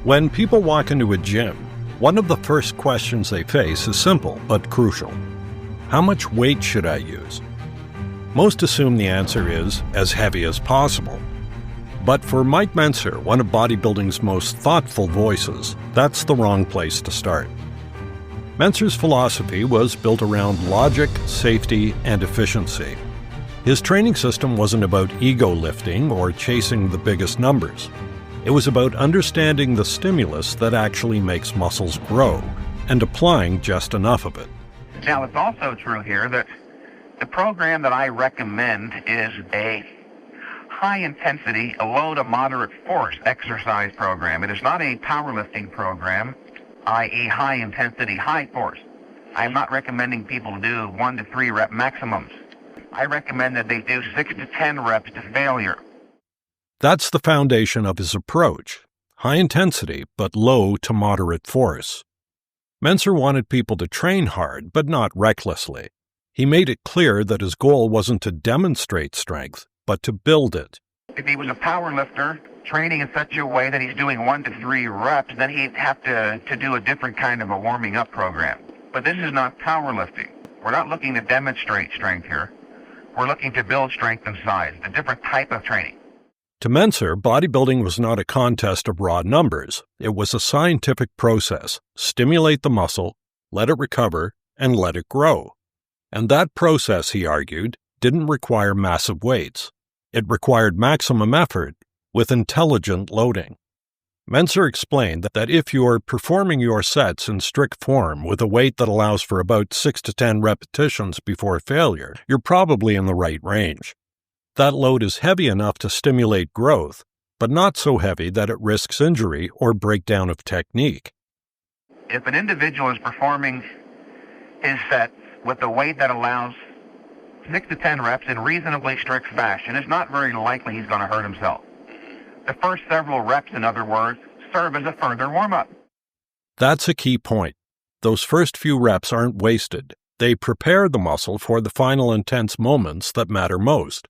When people walk into a gym, one of the first questions they face is simple but crucial. How much weight should I use? Most assume the answer is as heavy as possible. But for Mike Mentzer, one of bodybuilding's most thoughtful voices, that's the wrong place to start. Mentzer's philosophy was built around logic, safety, and efficiency. His training system wasn't about ego lifting or chasing the biggest numbers. It was about understanding the stimulus that actually makes muscles grow and applying just enough of it. Now, it's also true here that the program that I recommend is a high-intensity, a low to moderate force exercise program. It is not a powerlifting program, i.e. high-intensity, high force. I'm not recommending people do 1 to 3 rep maximums. I recommend that they do 6 to 10 reps to failure. That's the foundation of his approach, high intensity but low to moderate force. Mentzer wanted people to train hard, but not recklessly. He made it clear that his goal wasn't to demonstrate strength, but to build it. If he was a power lifter, training in such a way that he's doing 1 to 3 reps, then he'd have to do a different kind of a warming up program. But this is not powerlifting. We're not looking to demonstrate strength here. We're looking to build strength and size, a different type of training. To Mentzer, bodybuilding was not a contest of raw numbers. It was a scientific process. Stimulate the muscle, let it recover, and let it grow. And that process, he argued, didn't require massive weights. It required maximum effort with intelligent loading. Mentzer explained that if you are performing your sets in strict form with a weight that allows for about 6 to 10 repetitions before failure, you're probably in the right range. That load is heavy enough to stimulate growth, but not so heavy that it risks injury or breakdown of technique. If an individual is performing his sets with a weight that allows 6 to 10 reps in reasonably strict fashion, it's not very likely he's going to hurt himself. The first several reps, in other words, serve as a further warm-up. That's a key point. Those first few reps aren't wasted. They prepare the muscle for the final intense moments that matter most.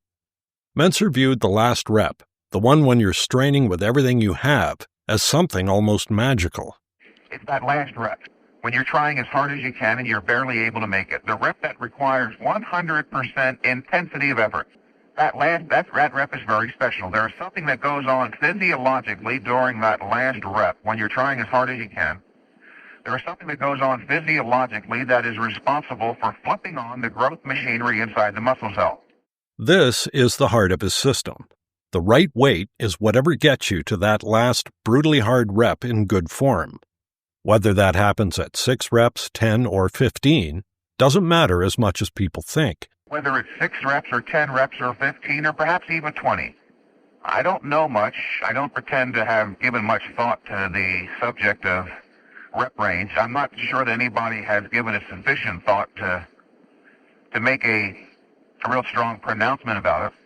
Mentzer viewed the last rep, the one when you're straining with everything you have, as something almost magical. It's that last rep, when you're trying as hard as you can and you're barely able to make it. The rep that requires 100% intensity of effort. That rep is very special. There is something that goes on physiologically during that last rep when you're trying as hard as you can. There is something that goes on physiologically that is responsible for flipping on the growth machinery inside the muscle cell. This is the heart of his system. The right weight is whatever gets you to that last brutally hard rep in good form. Whether that happens at 6 reps, 10, or 15 doesn't matter as much as people think. Whether it's 6 reps or 10 reps or 15 or perhaps even 20. I don't know much. I don't pretend to have given much thought to the subject of rep range. I'm not sure that anybody has given it sufficient thought to make a real strong pronouncement about it.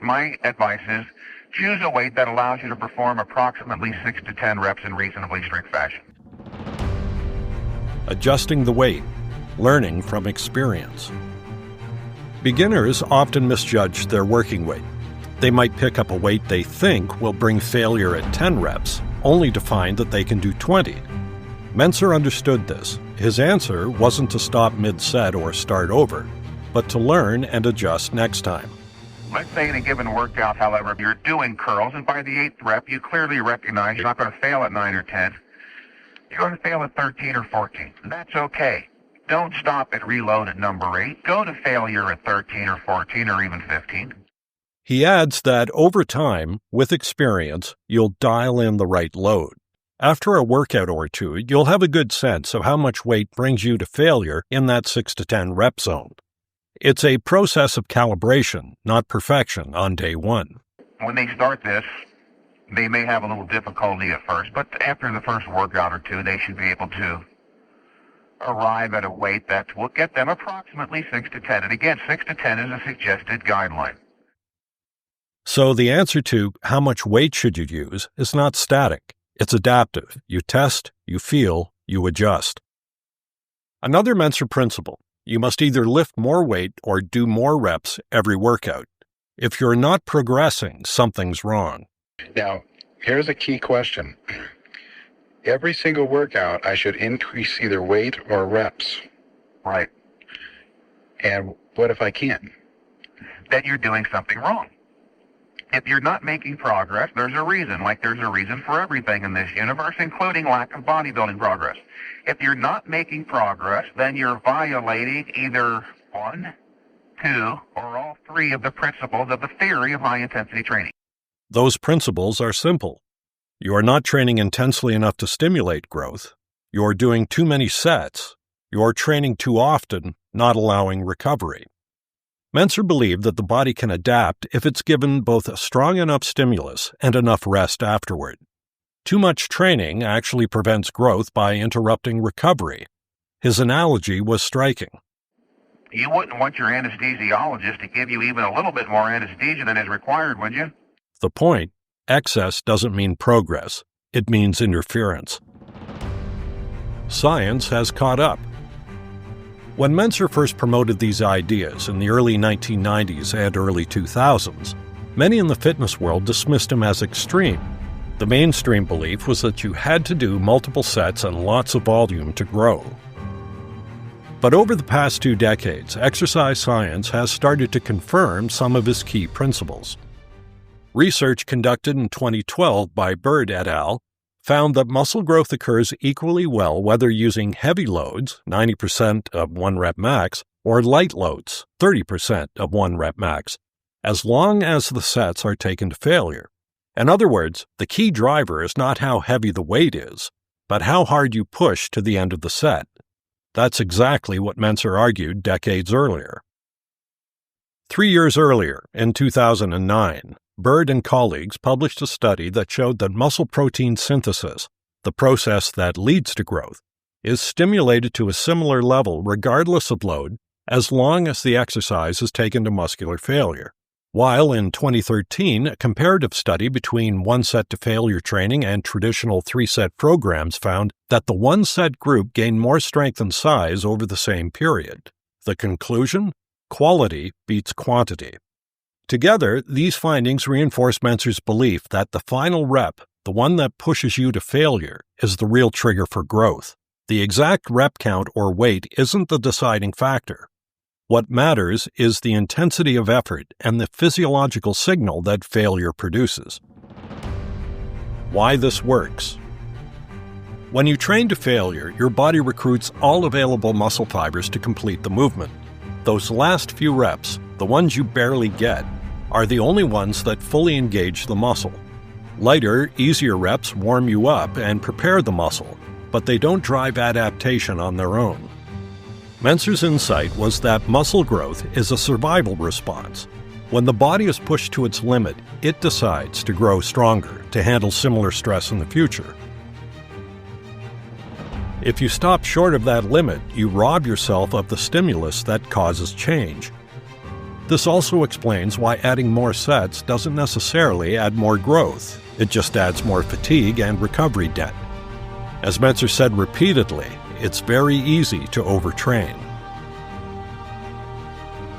My advice is choose a weight that allows you to perform approximately 6 to 10 reps in reasonably strict fashion. Adjusting the weight, learning from experience. Beginners often misjudge their working weight. They might pick up a weight they think will bring failure at 10 reps, only to find that they can do 20. Mentzer understood this. His answer wasn't to stop mid-set or start over, but to learn and adjust next time. Let's say in a given workout, however, you're doing curls, and by the 8th rep, you clearly recognize you're not going to fail at 9 or 10. You're going to fail at 13 or 14. That's okay. Don't stop at reload at number 8. Go to failure at 13 or 14 or even 15. He adds that over time, with experience, you'll dial in the right load. After a workout or two, you'll have a good sense of how much weight brings you to failure in that 6 to 10 rep zone. It's a process of calibration, not perfection on day one. When they start this, they may have a little difficulty at first, but after the first workout or two, they should be able to arrive at a weight that will get them approximately 6 to 10. And again, 6 to 10 is a suggested guideline. So the answer to how much weight should you use is not static. It's adaptive. You test, you feel, you adjust. Another Mentzer principle: you must either lift more weight or do more reps every workout. If you're not progressing, something's wrong. Now, Here's a key question. Every single workout, I should increase either weight or reps. Right. And what if I can't? Then you're doing something wrong. If you're not making progress, there's a reason, like there's a reason for everything in this universe, including lack of bodybuilding progress. If you're not making progress, then you're violating either one, two, or all three of the principles of the theory of high-intensity training. Those principles are simple. You are not training intensely enough to stimulate growth. You are doing too many sets. You are training too often, not allowing recovery. Mentzer believed that the body can adapt if it's given both a strong enough stimulus and enough rest afterward. Too much training actually prevents growth by interrupting recovery. His analogy was striking. You wouldn't want your anesthesiologist to give you even a little bit more anesthesia than is required, would you? The point, excess doesn't mean progress. It means interference. Science has caught up. When Mentzer first promoted these ideas in the early 1990s and early 2000s, many in the fitness world dismissed him as extreme. The mainstream belief was that you had to do multiple sets and lots of volume to grow. But over the past 2 decades, exercise science has started to confirm some of his key principles. Research conducted in 2012 by Bird et al. Found that muscle growth occurs equally well whether using heavy loads, 90% of 1 rep max, or light loads, 30% of 1 rep max, as long as the sets are taken to failure. In other words, the key driver is not how heavy the weight is, but how hard you push to the end of the set. That's exactly what Mentzer argued decades earlier. 3 years earlier, in 2009, Bird and colleagues published a study that showed that muscle protein synthesis, the process that leads to growth, is stimulated to a similar level regardless of load as long as the exercise is taken to muscular failure. While in 2013, a comparative study between 1-set to failure training and traditional 3-set programs found that the 1-set group gained more strength and size over the same period. The conclusion? Quality beats quantity. Together, these findings reinforce Mentzer's belief that the final rep, the one that pushes you to failure, is the real trigger for growth. The exact rep count or weight isn't the deciding factor. What matters is the intensity of effort and the physiological signal that failure produces. Why this works. When you train to failure, your body recruits all available muscle fibers to complete the movement. Those last few reps, the ones you barely get, are the only ones that fully engage the muscle. Lighter, easier reps warm you up and prepare the muscle, but they don't drive adaptation on their own. Mentzer's insight was that muscle growth is a survival response. When the body is pushed to its limit, it decides to grow stronger to handle similar stress in the future. If you stop short of that limit, you rob yourself of the stimulus that causes change. This also explains why adding more sets doesn't necessarily add more growth. It just adds more fatigue and recovery debt. As Mentzer said repeatedly, it's very easy to overtrain.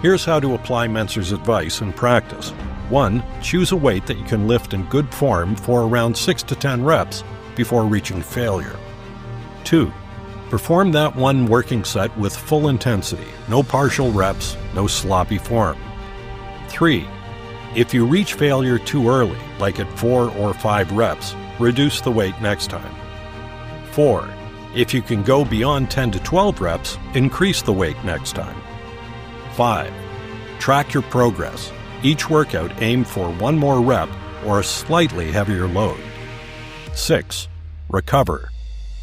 Here's how to apply Mentzer's advice in practice. 1. Choose a weight that you can lift in good form for around 6 to 10 reps before reaching failure. 2. Perform that one working set with full intensity, no partial reps, no sloppy form. 3. If you reach failure too early, like at 4 or 5 reps, reduce the weight next time. 4. If you can go beyond 10 to 12 reps, increase the weight next time. 5. Track your progress. Each workout aim for 1 more rep or a slightly heavier load. 6. Recover.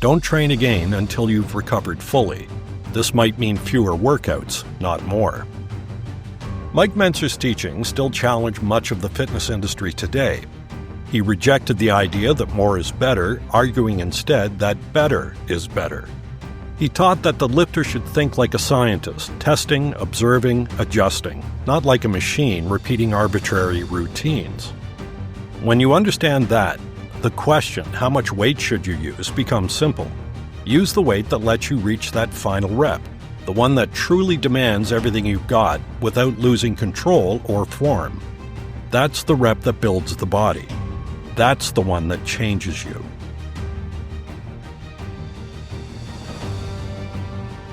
Don't train again until you've recovered fully. This might mean fewer workouts, not more. Mike Mentzer's teachings still challenge much of the fitness industry today. He rejected the idea that more is better, arguing instead that better is better. He taught that the lifter should think like a scientist, testing, observing, adjusting, not like a machine repeating arbitrary routines. When you understand that, the question, how much weight should you use, becomes simple. Use the weight that lets you reach that final rep, the one that truly demands everything you've got without losing control or form. That's the rep that builds the body. That's the one that changes you.